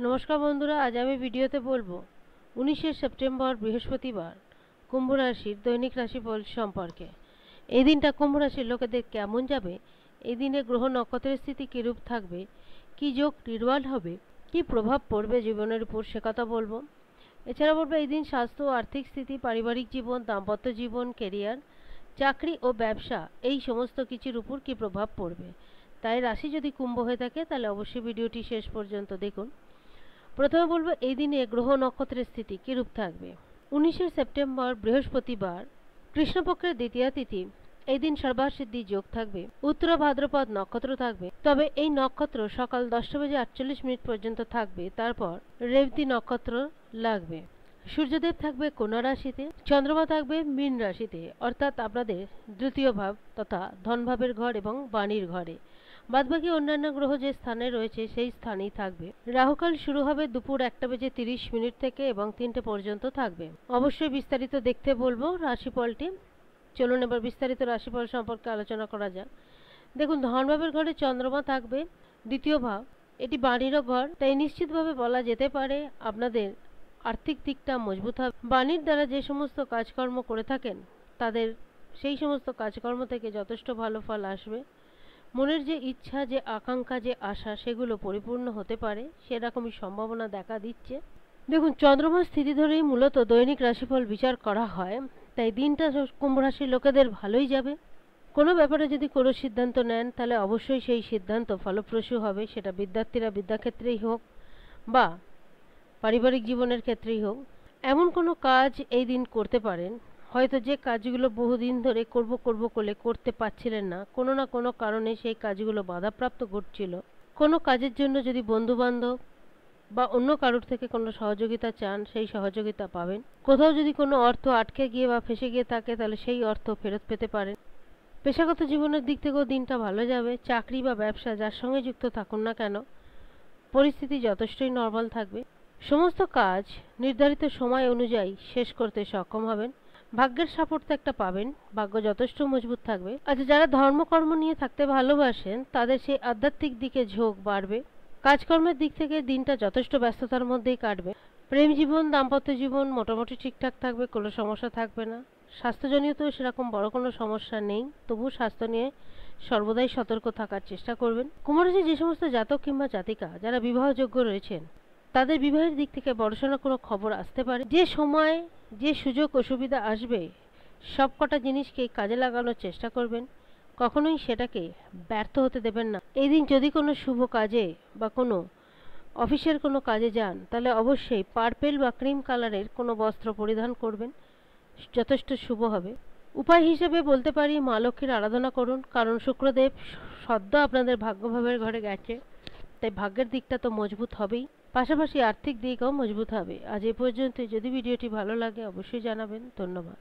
নমস্কার বন্ধুরা, আজ আমি ভিডিওতে বলবো 19শে সেপ্টেম্বর বৃহস্পতিবার কুম্ভ রাশির দৈনিক রাশিফল সম্পর্কে। এই দিনটা কুম্ভ রাশির লোকেদের কেমন যাবে, এই দিনে গ্রহ নক্ষত্রের স্থিতি কিরূপ থাকবে, কি যোগ নির্মাণ হবে, কি প্রভাব পড়বে জীবনের উপর, সে কথা বলবো। এছাড়া বলবো এই দিন স্বাস্থ্য, আর্থিক স্থিতি, পারিবারিক জীবন, দাম্পত্য জীবন, কেরিয়ার, চাকরি ও ব্যবসা এই সমস্ত কিছুর উপর কি প্রভাব পড়বে। তাই রাশি যদি কুম্ভ হয়ে থাকে তাহলে অবশ্যই ভিডিওটি শেষ পর্যন্ত দেখুন। প্রথমে বলবো এই দিনে গ্রহ নক্ষত্রের স্থিতি কিরূপ থাকবে। 19শে সেপ্টেম্বর বৃহস্পতিবার কৃষ্ণপক্ষের দ্বিতীয়া তিথি। এই দিন সর্বাসিদ্ধি যোগ থাকবে। উত্তর ভাদ্রপদ নক্ষত্র থাকবে, তবে এই নক্ষত্র সকাল 10:48 পর্যন্ত থাকবে, তারপর রেবতী নক্ষত্র লাগবে। সূর্যদেব থাকবে কন্যা রাশিতে, চন্দ্রমা থাকবে মীন রাশিতে, অর্থাৎ আপনাদের দ্বিতীয় ভাব তথা ধনভাবের ঘর এবং বাণীর ঘরে। বাদবাকি অন্যান্য গ্রহ যে স্থানে রয়েছে সেই স্থানেই থাকবে। রাহুকাল শুরু হবে দুপুর 1:30 থেকে এবং 3টে পর্যন্ত থাকবে। অবশ্যই বিস্তারিত দেখতে বলবো রাশিফলটি। চলুন এবার বিস্তারিত রাশিফল সম্পর্কে আলোচনা করা যাক। দেখুন, ধনভাবের ঘরে চন্দ্রমা থাকবে, দ্বিতীয় ভাব, এটি বাণীরও ঘর, তাই নিশ্চিতভাবে বলা যেতে পারে আপনাদের আর্থিক দিকটা মজবুত হবে। বাণীর দ্বারা যে সমস্ত কাজকর্ম করে থাকেন তাদের সেই সমস্ত কাজকর্ম থেকে যথেষ্ট ভালো ফল আসবে। মনের যে ইচ্ছা, যে আকাঙ্ক্ষা, যে আশা, সেগুলো পরিপূর্ণ হতে পারে, সেরকমই সম্ভাবনা দেখা দিচ্ছে। দেখুন, চন্দ্রমার স্থিতি ধরেই মূলত দৈনিক রাশিফল বিচার করা হয়, তাই দিনটা কুম্ভ রাশির লোকেদের ভালোই যাবে। কোনো ব্যাপারে যদি কোনো সিদ্ধান্ত নেন তাহলে অবশ্যই সেই সিদ্ধান্ত ফলপ্রসূ হবে, সেটা বিদ্যার্থীরা বিদ্যাক্ষেত্রেই হোক বা পারিবারিক জীবনের ক্ষেত্রেই হোক। এমন কোনো কাজ এই দিন করতে পারেন, হয়তো যে কাজগুলো বহুদিন ধরে করব করে করতে পারছিলেন না, কোনো না কোনো কারণে সেই কাজগুলো বাধাপ্রাপ্ত ঘটছিল। কোনো কাজের জন্য যদি বন্ধুবান্ধব বা অন্য কারোর থেকে কোনো সহযোগিতা চান, সেই সহযোগিতা পাবেন। কোথাও যদি কোনো অর্থ আটকে গিয়ে বা ফেসে গিয়ে থাকে তাহলে সেই অর্থ ফেরত পেতে পারেন। পেশাগত জীবনের দিক থেকেও দিনটা ভালো যাবে। চাকরি বা ব্যবসা যার সঙ্গে যুক্ত থাকুন না কেন, পরিস্থিতি যথেষ্টই নর্মাল থাকবে। সমস্ত কাজ নির্ধারিত সময় অনুযায়ী শেষ করতে সক্ষম হবেন। ভাগ্যের সাপোর্ট একটা পাবেন, ভাগ্য যথেষ্ট মজবুত থাকবে। আচ্ছা, যারা ধর্মকর্ম নিয়ে থাকতে ভালোবাসেন তাদের সেই আধ্যাত্মিক দিকে ঝোঁক বাড়বে। কাজকর্মের দিক থেকে দিনটা যথেষ্ট ব্যস্ততার মধ্যেই কাটবে। প্রেম জীবন, দাম্পত্য জীবন মোটামুটি ঠিকঠাক থাকবে, কোনো সমস্যা থাকবে না। স্বাস্থ্যজনিত সেরকম বড় কোনো সমস্যা নেই, তবু স্বাস্থ্য নিয়ে সর্বদাই সতর্ক থাকার চেষ্টা করবেন। কুম্ভ রাশির যে সমস্ত জাতক কিংবা জাতিকা যারা বিবাহযোগ্য রয়েছেন তাদের বিবাহের দিক থেকে বড়সড় কোনো খবর আসতে পারে। যে সময় যে সুযোগ ও সুবিধা আসবে সবকটা জিনিসকে কাজে লাগানোর চেষ্টা করবেন, কখনোই সেটাকে ব্যর্থ হতে দেবেন না। এই দিন যদি কোনো শুভ কাজে বা কোনো অফিসের কোনো কাজে যান তাহলে অবশ্যই পার্পেল বা ক্রিম কালারের কোনো বস্ত্র পরিধান করবেন, যথেষ্ট শুভ হবে। উপায় হিসেবে বলতে পারি মা লক্ষ্মীর আরাধনা করুন, কারণ শুক্রদেব সদ্য আপনাদের ভাগ্যভাবের ঘরে গেছে, তাই ভাগ্যের দিকটা তো মজবুত হবেই, পাশাপাশি আর্থিক দিকও মজবুত হবে। আজ এ পর্যন্ত। যদি ভিডিওটি ভালো লাগে অবশ্যই জানাবেন। ধন্যবাদ।